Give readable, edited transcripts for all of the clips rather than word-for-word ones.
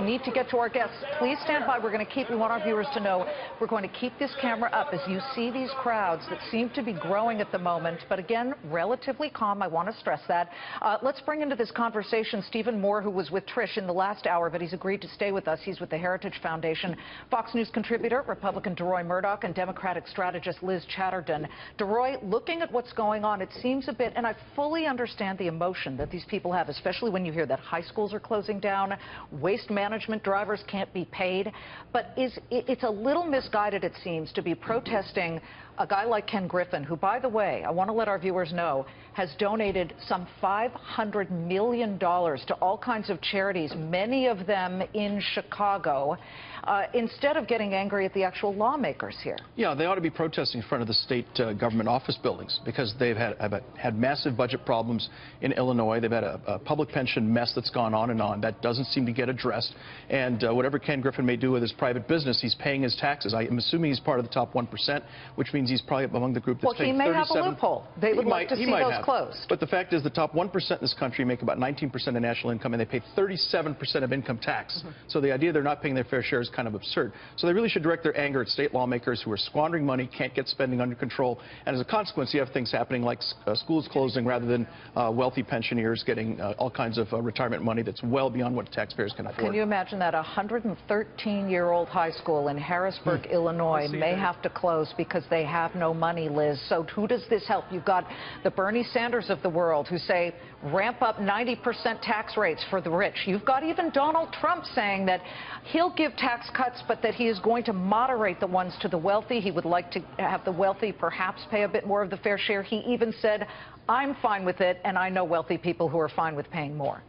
need to get to our guests. Please stand by. We want our viewers to know we're going to keep this camera up as you see these crowds that seem to be growing at the moment. But again, relatively calm. I want to stress that. Let's bring into this conversation Stephen Moore, who was with Trish in the last hour, but he's agreed to stay with us. He's with the Heritage Foundation. Fox News contributor, Republican Deroy Murdock, and Democratic strategist Liz Chadderdon. Deroy, looking at what's going on, it seems a bit, and I fully understand the emotion that these people have, especially when you hear that high schools are closing down, waste management drivers can't be paid. But it's a little misguided, it seems, to be protesting a guy like Ken Griffin, who, by the way, I want to let our viewers know, has donated some $500 million to all kinds of charities, many of them in Chicago, instead of getting angry at the actual lawmakers here. Yeah, they ought to be protesting in front of the state government office buildings because they've had massive budget problems in Illinois. They've had a public pension mess that's gone on and on. That doesn't seem to get addressed. And whatever Ken Griffin may do with his private business, he's paying his taxes. I am assuming he's part of the top 1%, which means he's probably among the group that's paying 37%. Well, he may have a loophole. They would like to see those closed. But the fact is the top 1% in this country make about 19% of national income, and they pay 37% of income tax. So the idea they're not paying their fair share is kind of absurd. So they really should direct their anger at state lawmakers who are squandering money, can't get spending under control. And as a consequence, you have things happening like schools closing rather than wealthy pensioners getting all kinds of retirement money that's well beyond what taxpayers can afford. Can you imagine that? A 113-year-old high school in Harrisburg, Illinois may have to close because they have no money, Liz. So who does this help? You've got the Bernie Sanders of the world who say ramp up 90% tax rates for the rich. You've got even Donald Trump saying that he'll give tax cuts, but that he is going to moderate the ones to the wealthy. He would like to have the wealthy perhaps pay a bit more of the fair share. He even said, I'm fine with it, and I know wealthy people who are fine with paying more.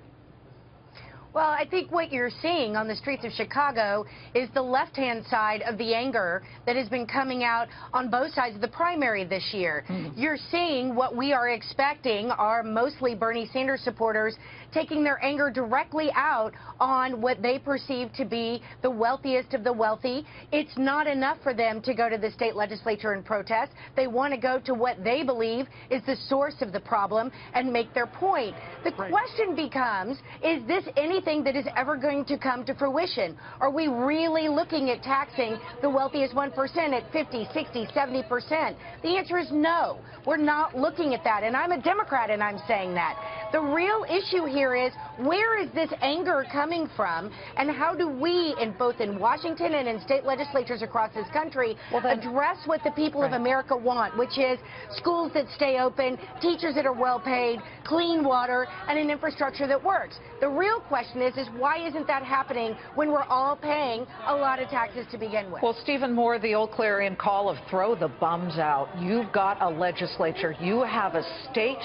Well, I think what you're seeing on the streets of Chicago is the left-hand side of the anger that has been coming out on both sides of the primary this year. You're seeing what we are expecting are mostly Bernie Sanders supporters taking their anger directly out on what they perceive to be the wealthiest of the wealthy. It's not enough for them to go to the state legislature and protest. They want to go to what they believe is the source of the problem and make their point. The question becomes, is this anything that is ever going to come to fruition? Are we really looking at taxing the wealthiest 1% at 50, 60, 70%? The answer is no. We're not looking at that. And I'm a Democrat, and I'm saying that. The real issue here is, where is this anger coming from, and how do we, both in Washington and in state legislatures across this country, address what the people of America want, which is schools that stay open, teachers that are well paid, clean water, and an infrastructure that works. The real question is why isn't that happening when we're all paying a lot of taxes to begin with? Well, Stephen Moore, the old clarion call of throw the bums out. You've got a legislature. You have a state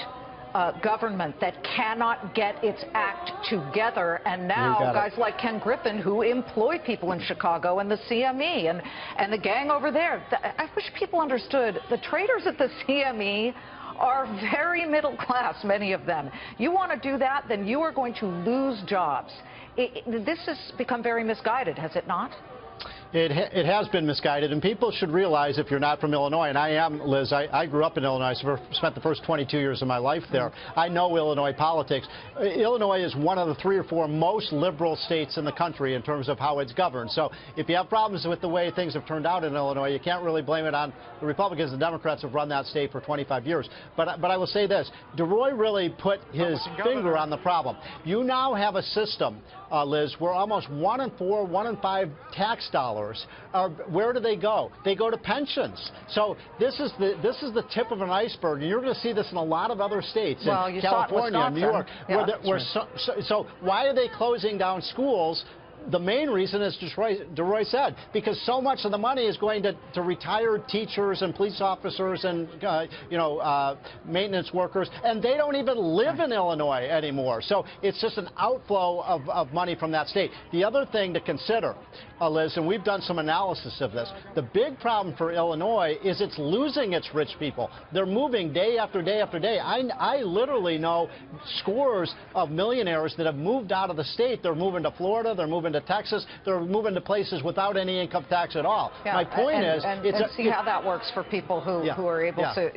government that cannot get its act together, and now guys like Ken Griffin, who employ people in Chicago, and the CME and the gang over there. I wish people understood the traders at the CME are very middle class, many of them. You want to do that, then you are going to lose jobs. This has become very misguided, has it not? It has been misguided, and people should realize, if you're not from Illinois, and I am, Liz, I grew up in Illinois, spent the first 22 years of my life there. I know Illinois politics. Illinois is one of the 3 or 4 most liberal states in the country in terms of how it's governed. So if you have problems with the way things have turned out in Illinois, you can't really blame it on the Republicans. The Democrats have run that state for 25 years. But I will say this, Deroy really put his finger on the problem. You now have a system, Liz, where almost 1 in 4, 1 in 5 tax dollars where do they go? They go to pensions. So this is the tip of an iceberg, and you're going to see this in a lot of other states, in California, New York. So why are they closing down schools? The main reason, as Deroy said, because so much of the money is going to retired teachers and police officers and maintenance workers, and they don't even live in Illinois anymore. So it's just an outflow of money from that state. The other thing to consider, Liz, and we've done some analysis of this, the big problem for Illinois is it's losing its rich people. They're moving day after day after day. I literally know scores of millionaires that have moved out of the state. They're moving to Florida. They're moving moving to Texas. They're moving to places without any income tax at all. Yeah, My point is, see how that works for people who are able to,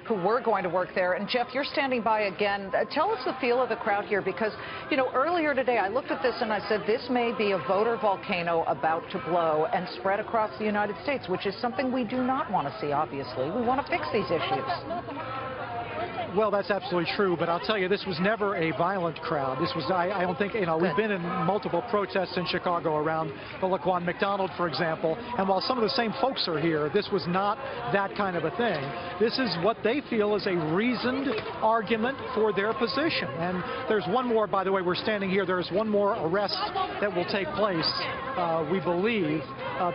who were going to work there. And Jeff, you're standing by again. Tell us the feel of the crowd here, because, earlier today I looked at this and I said this may be a voter volcano about to blow and spread across the United States, which is something we do not want to see, obviously. We want to fix these issues. Well, that's absolutely true, but I'll tell you, this was never a violent crowd. This was, I don't think, we've been in multiple protests in Chicago around the Laquan McDonald, for example, and while some of the same folks are here, this was not that kind of a thing. This is what they feel is a reasoned argument for their position. And there's one more, by the way, we're standing here, there's one more arrest that will take place, we believe.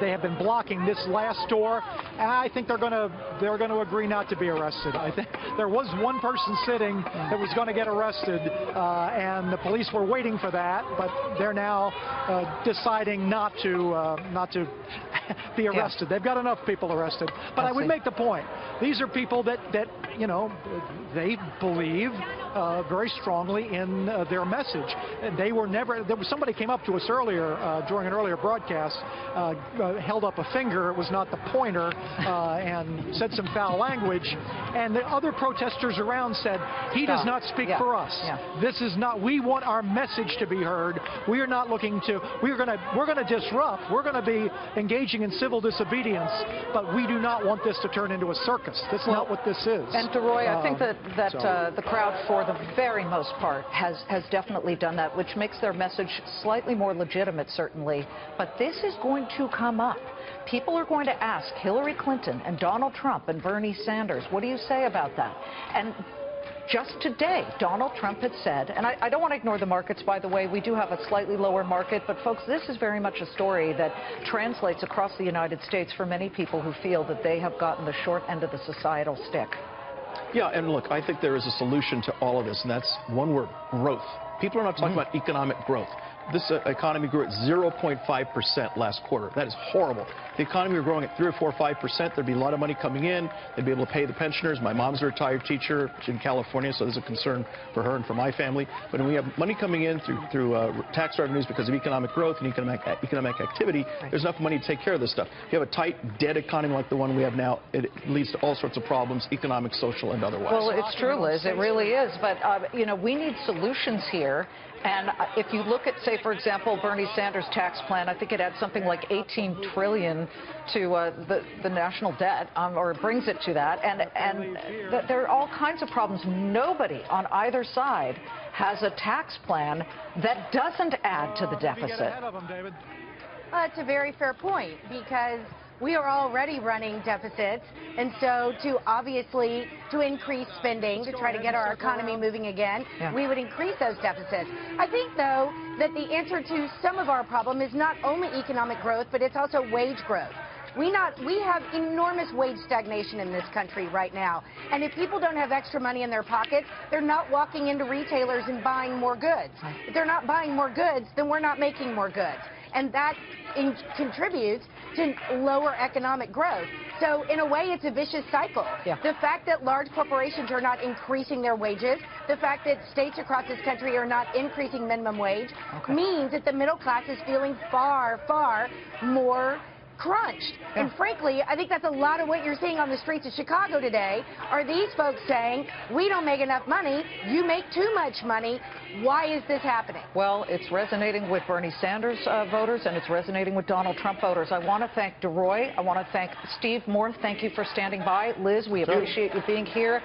They have been blocking this last store. I think they're going to agree not to be arrested. I think there was one person sitting that was going to get arrested, and the police were waiting for that, but they're now deciding not to be arrested. They've got enough people arrested. But I would make the point. These are people that they believe very strongly in their message. They were never. Somebody came up to us earlier during an earlier broadcast, held up a finger. It was not the pointer, and said some foul language. And the other protesters around said, "He does not speak for us. This is not. We want our message to be heard. We are not looking to. We're going to disrupt. We're going to be engaging in civil disobedience, but we do not want this to turn into a circus. That's not what this is." And Deroy, I think that the crowd, for the very most part, has definitely done that, which makes their message slightly more legitimate, certainly. But this is going to come up. People are going to ask Hillary Clinton and Donald Trump and Bernie Sanders, what do you say about that? And just today, Donald Trump had said, and I don't want to ignore the markets, by the way. We do have a slightly lower market, but folks, this is very much a story that translates across the United States for many people who feel that they have gotten the short end of the societal stick. Yeah, and look, I think there is a solution to all of this, and that's one word: growth. People are not talking about economic growth. This economy grew at 0.5% last quarter. That is horrible. If the economy were growing at 3 or 4 or 5%, there'd be a lot of money coming in. They'd be able to pay the pensioners. My mom's a retired teacher in California, so there's a concern for her and for my family. But when we have money coming in through tax revenues because of economic growth and economic activity, there's enough money to take care of this stuff. If you have a tight, dead economy like the one we have now, it leads to all sorts of problems, economic, social, and otherwise. Well, it's true, Liz. It really is. But, we need solutions here. And if you look at, say, for example, Bernie Sanders' tax plan, I think it adds something like $18 trillion to the national debt, or brings it to that. And there are all kinds of problems. Nobody on either side has a tax plan that doesn't add to the deficit. That's a very fair point, because we are already running deficits, and so to increase spending, to try to get our economy moving again, we would increase those deficits. I think, though, that the answer to some of our problem is not only economic growth, but it's also wage growth. We have enormous wage stagnation in this country right now. And if people don't have extra money in their pockets, they're not walking into retailers and buying more goods. If they're not buying more goods, then we're not making more goods. And that contributes to lower economic growth. So in a way, it's a vicious cycle. The fact that large corporations are not increasing their wages, the fact that states across this country are not increasing minimum wage, means that the middle class is feeling far, far more crunched. And frankly, I think that's a lot of what you're seeing on the streets of Chicago today, are these folks saying, we don't make enough money, you make too much money, why is this happening? Well, it's resonating with Bernie Sanders voters, and it's resonating with Donald Trump voters. I want to thank Deroy. I want to thank Steve Moore. Thank you for standing by. Liz, we appreciate you being here.